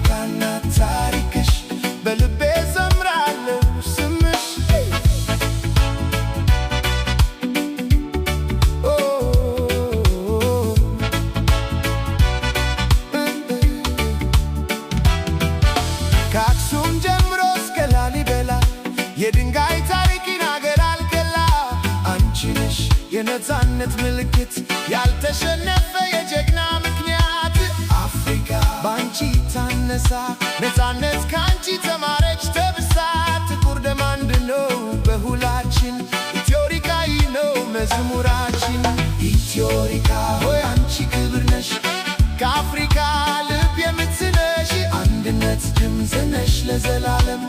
አፍሪካና ታሪክሽ በልቤ ዘምራለሁ ስምሽ ከአክሱም ጀምሮ እስከ ላሊበላ የድንጋይ ታሪክን አገር አልገላ አንቺ ነሽ የነፃነት ምልክት ያልተሸነፈ የጀግና ምክንያት አፍሪካ ባንቺ ታነሳ ነፃነት ካንቺ ተማረች ተብሳ ጥቁር ደም አንድ ነው በሁላችን ኢትዮሪካዊ ነው መዝሙራችን ኢትዮሪካ ሆይ አንቺ ክብር ነሽ ከአፍሪካ ልብ የምትነሽ አንድነት ድምፅ ነሽ ለዘላለም